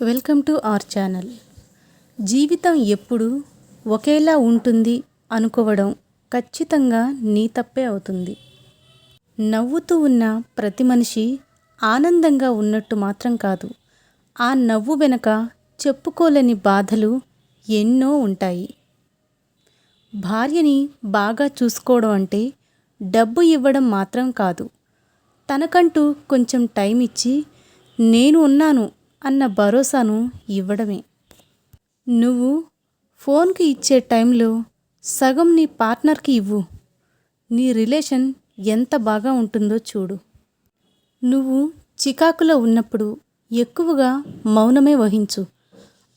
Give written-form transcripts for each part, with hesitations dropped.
Welcome to our channel. జీవితం ఎప్పుడు ఒకేలా ఉంటుంది అనుకోవడం ఖచ్చితంగా నీ తప్పే అవుతుంది. నవ్వుతూ ఉన్న ప్రతి మనిషి ఆనందంగా ఉన్నట్టు మాత్రం కాదు, ఆ నవ్వు వెనుక చెప్పుకోలేని బాధలు ఎన్నో ఉంటాయి. భార్యని బాగా చూసుకోవడం అంటే డబ్బు ఇవ్వడం మాత్రం కాదు, తనకంటూ కొంచెం టైం ఇచ్చి నేను ఉన్నాను అన్న భరోసాను ఇవ్వడమే. నువ్వు ఫోన్కి ఇచ్చే టైంలో సగం నీ పార్ట్నర్కి ఇవ్వు. నీ రిలేషన్ ఎంత బాగా ఉంటుందో చూడు. నువ్వు చికాకులో ఉన్నప్పుడు ఎక్కువగా మౌనమే వహించు.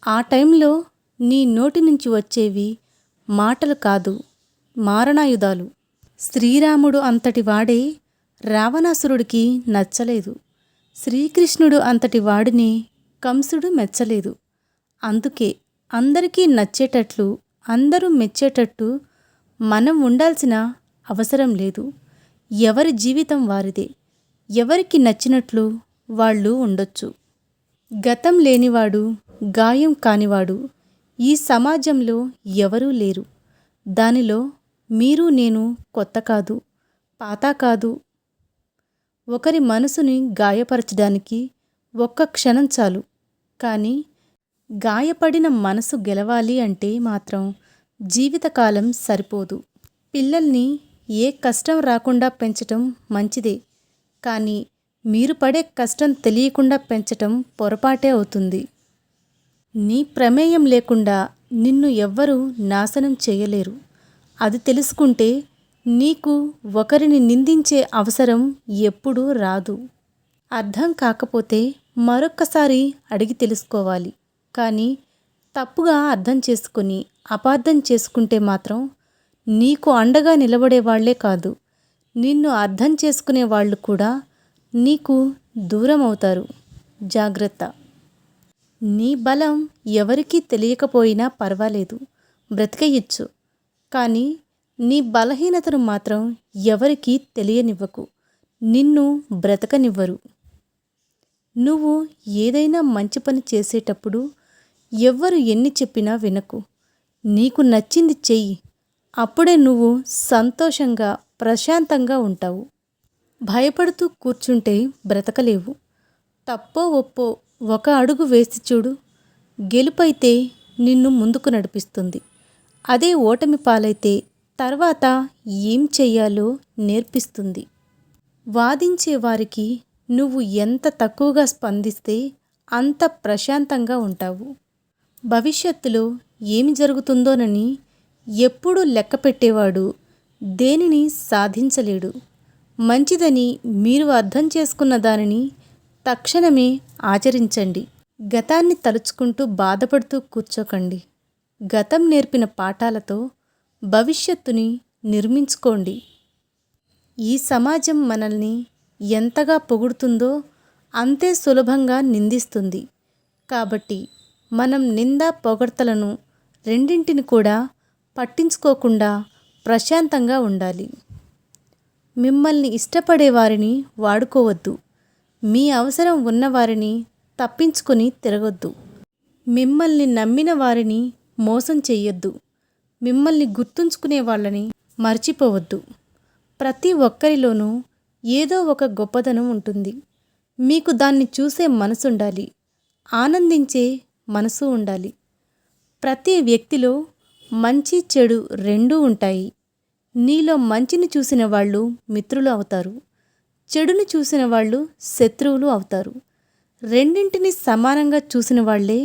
ఆ టైంలో నీ నోటి నుంచి వచ్చేవి మాటలు కాదు, మారణాయుధాలు. శ్రీరాముడు అంతటి వాడే రావణాసురుడికి నచ్చలేదు. శ్రీకృష్ణుడు అంతటి వాడిని కంసుడు మెచ్చలేదు. అందుకే అందరికీ నచ్చేటట్లు, అందరూ మెచ్చేటట్టు మనం ఉండాల్సిన అవసరం లేదు. ఎవరి జీవితం వారిదే, ఎవరికి నచ్చినట్లు వాళ్ళు ఉండొచ్చు. గతం లేనివాడు, గాయం కానివాడు ఈ సమాజంలో ఎవరూ లేరు. దానిలో మీరు నేను కొత్త కాదు, పాత కాదు. ఒకరి మనసుని గాయపరచడానికి ఒక్క క్షణం చాలు. కానీ గాయపడిన మనసు గెలవాలి అంటే మాత్రం జీవితకాలం సరిపోదు. పిల్లల్ని ఏ కష్టం రాకుండా పెంచటం మంచిదే, కానీ మీరు పడే కష్టం తెలియకుండా పెంచటం పొరపాటే అవుతుంది. నీ ప్రమేయం లేకుండా నిన్ను ఎవ్వరూ నాశనం చేయలేరు. అది తెలుసుకుంటే నీకు ఒకరిని నిందించే అవసరం ఎప్పుడూ రాదు. అర్థం కాకపోతే మరొక్కసారి అడిగి తెలుసుకోవాలి. కానీ తప్పుగా అర్థం చేసుకొని అపార్థం చేసుకుంటే మాత్రం నీకు అండగా నిలబడే వాళ్లే కాదు, నిన్ను అర్థం చేసుకునే వాళ్ళు కూడా నీకు దూరం అవుతారు. జాగ్రత్త. నీ బలం ఎవరికీ తెలియకపోయినా పర్వాలేదు, బ్రతికేయచ్చు. కానీ నీ బలహీనతను మాత్రం ఎవరికీ తెలియనివ్వకు, నిన్ను బ్రతకనివ్వరు. నువ్వు ఏదైనా మంచి పని చేసేటప్పుడు ఎవ్వరు ఎన్ని చెప్పినా వినకు. నీకు నచ్చింది చెయ్యి. అప్పుడే నువ్వు సంతోషంగా, ప్రశాంతంగా ఉంటావు. భయపడుతూ కూర్చుంటే బ్రతకలేవు. తప్పో ఒప్పో ఒక అడుగు వేసి చూడు. గెలుపైతే నిన్ను ముందుకు నడిపిస్తుంది. అదే ఓటమి పాలైతే తర్వాత ఏం చెయ్యాలో నేర్పిస్తుంది. వాదించే వారికి నువ్వు ఎంత తక్కువగా స్పందిస్తే అంత ప్రశాంతంగా ఉంటావు. భవిష్యత్తులో ఏమి జరుగుతుందోనని ఎప్పుడూ లెక్క పెట్టేవాడు దేనిని సాధించలేడు. మంచిదని మీరు అర్థం చేసుకున్న దానిని తక్షణమే ఆచరించండి. గతాన్ని తలుచుకుంటూ బాధపడుతూ కూర్చోకండి. గతం నేర్పిన పాఠాలతో భవిష్యత్తుని నిర్మించుకోండి. ఈ సమాజం మనల్ని ఎంతగా పొగుడుతుందో అంతే సులభంగా నిందిస్తుంది. కాబట్టి మనం నింద పొగడ్తలను రెండింటిని కూడా పట్టించుకోకుండా ప్రశాంతంగా ఉండాలి. మిమ్మల్ని ఇష్టపడే వారిని వాడుకోవద్దు. మీ అవసరం ఉన్నవారిని తప్పించుకొని తిరగొద్దు. మిమ్మల్ని నమ్మిన వారిని మోసం చెయ్యొద్దు. మిమ్మల్ని గుర్తుంచుకునే వాళ్ళని మర్చిపోవద్దు. ప్రతి ఒక్కరిలోనూ ఏదో ఒక గొప్పదనం ఉంటుంది. మీకు దాన్ని చూసే మనసు ఉండాలి, ఆనందించే మనసు ఉండాలి. ప్రతి వ్యక్తిలో మంచి చెడు రెండూ ఉంటాయి. నీలో మంచిని చూసిన వాళ్ళు మిత్రులు అవుతారు, చెడుని చూసిన వాళ్ళు శత్రువులు అవుతారు. రెండింటిని సమానంగా చూసిన వాళ్లే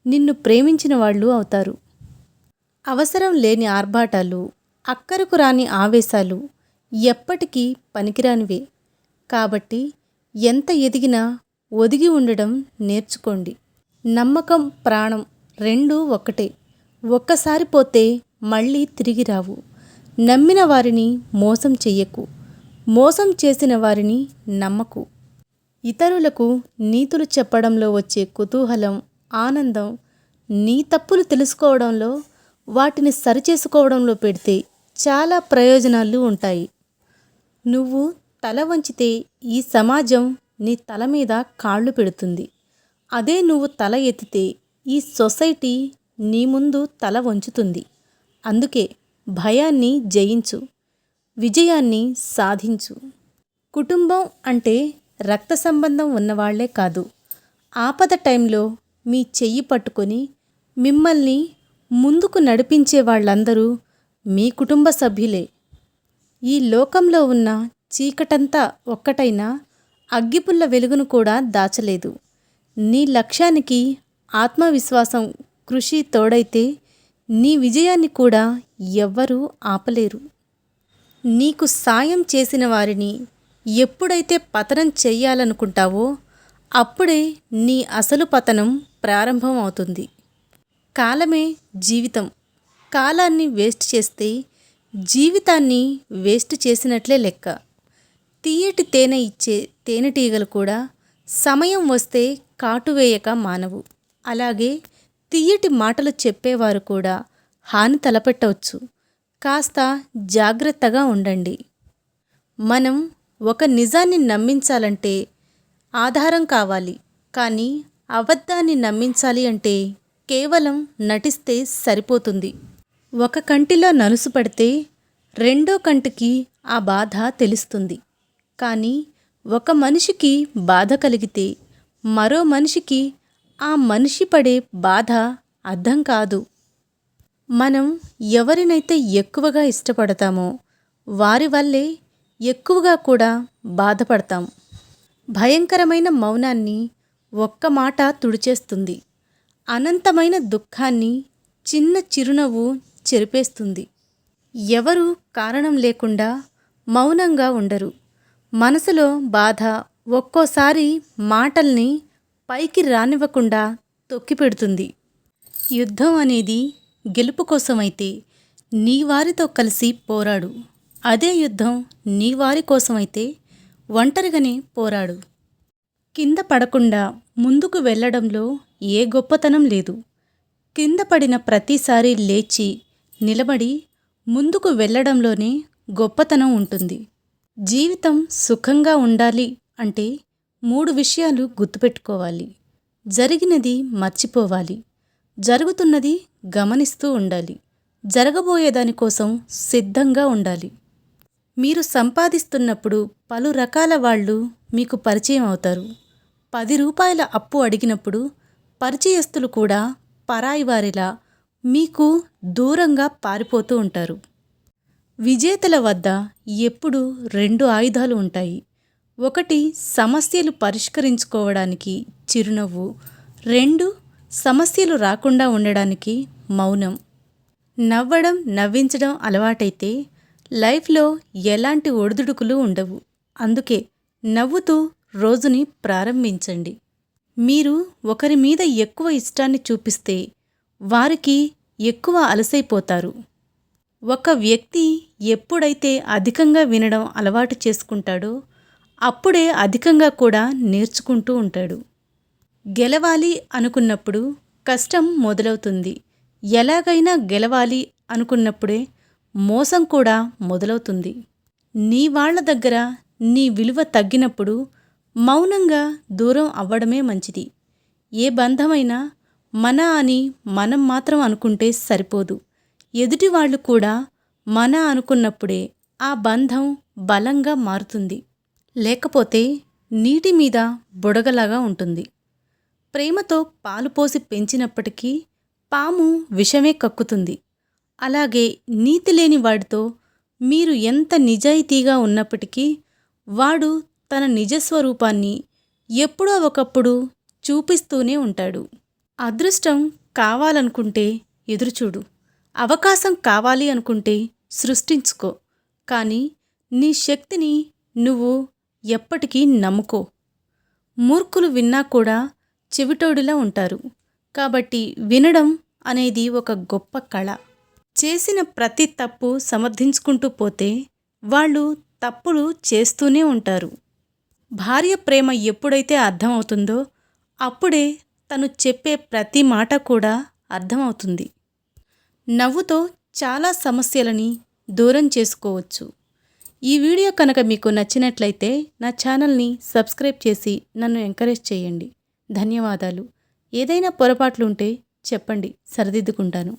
నిన్ను ప్రేమించిన వాళ్ళు అవుతారు. అవసరం లేని ఆర్భాటాలు, అక్కరకు రాని ఆవేశాలు ఎప్పటికీ పనికిరానివే. కాబట్టి ఎంత ఎదిగినా ఒదిగి ఉండడం నేర్చుకోండి. నమ్మకం, ప్రాణం రెండూ ఒక్కటే. ఒక్కసారి పోతే మళ్ళీ తిరిగి రావు. నమ్మిన వారిని మోసం చెయ్యకు, మోసం చేసిన వారిని నమ్మకు. ఇతరులకు నీతులు చెప్పడంలో వచ్చే కుతూహలం, ఆనందం నీ తప్పులు తెలుసుకోవడంలో, వాటిని సరిచేసుకోవడంలో పెడితే చాలా ప్రయోజనాలు ఉంటాయి. నువ్వు తల వంచితే ఈ సమాజం నీ తల మీద కాళ్ళు పెడుతుంది. అదే నువ్వు తల ఎత్తితే ఈ సొసైటీ నీ ముందు తల వంచుతుంది. అందుకే భయాన్ని జయించు, విజయాన్ని సాధించు. కుటుంబం అంటే రక్త సంబంధం ఉన్నవాళ్లే కాదు, ఆపద టైంలో మీ చెయ్యి పట్టుకొని మిమ్మల్ని ముందుకు నడిపించే వాళ్ళందరూ మీ కుటుంబ సభ్యులే. ఈ లోకంలో ఉన్న చీకటంతా ఒక్కటైనా అగ్గిపుల్ల వెలుగును కూడా దాచలేదు. నీ లక్ష్యానికి ఆత్మవిశ్వాసం, కృషి తోడైతే నీ విజయాన్ని కూడా ఎవ్వరూ ఆపలేరు. నీకు సాయం చేసిన వారిని ఎప్పుడైతే పతనం చెయ్యాలనుకుంటావో అప్పుడే నీ అసలు పతనం ప్రారంభం అవుతుంది. కాలమే జీవితం. కాలాన్ని వేస్ట్ చేస్తే జీవితాన్ని వేస్ట్ చేసినట్లే లెక్క. తీయటి తేనె ఇచ్చే తేనెటీగలు కూడా సమయం వస్తే కాటువేయక మానవు. అలాగే తీయటి మాటలు చెప్పేవారు కూడా హాని తలపెట్టవచ్చు. కాస్త జాగ్రత్తగా ఉండండి. మనం ఒక నిజాన్ని నమ్మించాలంటే ఆధారం కావాలి, కానీ అబద్ధాన్ని నమ్మించాలి అంటే కేవలం నటిస్తే సరిపోతుంది. ఒక కంటిలో నలుసు పడితే రెండో కంటికి ఆ బాధ తెలుస్తుంది. కానీ ఒక మనిషికి బాధ కలిగితే మరో మనిషికి ఆ మనిషి పడే బాధ అర్థం కాదు. మనం ఎవరినైతే ఎక్కువగా ఇష్టపడతామో వారి వల్లే ఎక్కువగా కూడా బాధపడతాం. భయంకరమైన మౌనాన్ని ఒక్క మాట తుడిచేస్తుంది. అనంతమైన దుఃఖాన్ని చిన్న చిరునవ్వు చెరిపేస్తుంది. ఎవరు కారణం లేకుండా మౌనంగా ఉండరు. మనసులో బాధ ఒక్కోసారి మాటల్ని పైకి రానివ్వకుండా తొక్కిపెడుతుంది. యుద్ధం అనేది గెలుపు కోసమైతే నీ వారితో కలిసి పోరాడు. అదే యుద్ధం నీ వారి కోసమైతే ఒంటరిగానే పోరాడు. కింద పడకుండా ముందుకు వెళ్ళడంలో ఏ గొప్పతనం లేదు. కింద పడిన ప్రతిసారి లేచి నిలబడి ముందుకు వెళ్ళడంలోనే గొప్పతనం ఉంటుంది. జీవితం సుఖంగా ఉండాలి అంటే 3 విషయాలు గుర్తుపెట్టుకోవాలి. జరిగినది మర్చిపోవాలి, జరుగుతున్నది గమనిస్తూ ఉండాలి, జరగబోయేదానికోసం సిద్ధంగా ఉండాలి. మీరు సంపాదిస్తున్నప్పుడు పలు రకాల వాళ్ళు మీకు పరిచయం అవుతారు. 10 రూపాయల అప్పు అడిగినప్పుడు పరిచయస్తులు కూడా పరాయివారిలా మీకు దూరంగా పారిపోతూ ఉంటారు. విజేతల వద్ద ఎప్పుడూ 2 ఆయుధాలు ఉంటాయి. ఒకటి సమస్యలు పరిష్కరించుకోవడానికి చిరునవ్వు, 2 సమస్యలు రాకుండా ఉండడానికి మౌనం. నవ్వడం, నవ్వించడం అలవాటైతే లైఫ్లో ఎలాంటి ఒడిదుడుకులు ఉండవు. అందుకే నవ్వుతూ రోజుని ప్రారంభించండి. మీరు ఒకరి మీద ఎక్కువ ఇష్టాన్ని చూపిస్తే వారికి ఎక్కువ అలసైపోతారు. ఒక వ్యక్తి ఎప్పుడైతే అధికంగా వినడం అలవాటు చేసుకుంటాడో అప్పుడే అధికంగా కూడా నేర్చుకుంటూ ఉంటాడు. గెలవాలి అనుకున్నప్పుడు కష్టం మొదలవుతుంది. ఎలాగైనా గెలవాలి అనుకున్నప్పుడే మోసం కూడా మొదలవుతుంది. నీ వాళ్ళ దగ్గర నీ విలువ తగ్గినప్పుడు మౌనంగా దూరం అవ్వడమే మంచిది. ఏ బంధమైనా మన అని మనం మాత్రం అనుకుంటే సరిపోదు. ఎదుటివాళ్ళు కూడా మన అనుకున్నప్పుడే ఆ బంధం బలంగా మారుతుంది. లేకపోతే నీటి మీద బుడగలాగా ఉంటుంది. ప్రేమతో పాలు పోసి పెంచినప్పటికీ పాము విషమే కక్కుతుంది. అలాగే నీతి లేని వాడితో మీరు ఎంత నిజాయితీగా ఉన్నప్పటికీ వాడు తన నిజస్వరూపాన్ని ఎప్పుడో ఒకప్పుడు చూపిస్తూనే ఉంటాడు. అదృష్టం కావాలనుకుంటే ఎదురుచూడు, అవకాశం కావాలి అనుకుంటే సృష్టించుకో. కానీ నీ శక్తిని నువ్వు ఎప్పటికీ నమ్ముకో. మూర్ఖులు విన్నా కూడా చెవిటోడిలా ఉంటారు. కాబట్టి వినడం అనేది ఒక గొప్ప కళ. చేసిన ప్రతి తప్పు సమర్థించుకుంటూ పోతే వాళ్ళు తప్పులు చేస్తూనే ఉంటారు. భార్య ప్రేమ ఎప్పుడైతే అర్థమవుతుందో అప్పుడే తను చెప్పే ప్రతి మాట కూడా అర్థమవుతుంది. నవ్వుతో చాలా సమస్యలని దూరం చేసుకోవచ్చు. ఈ వీడియో కనుక మీకు నచ్చినట్లయితే నా ఛానల్ని సబ్స్క్రైబ్ చేసి నన్ను ఎంకరేజ్ చేయండి. ధన్యవాదాలు. ఏదైనా పొరపాట్లుంటే చెప్పండి, సరిదిద్దుకుంటాను.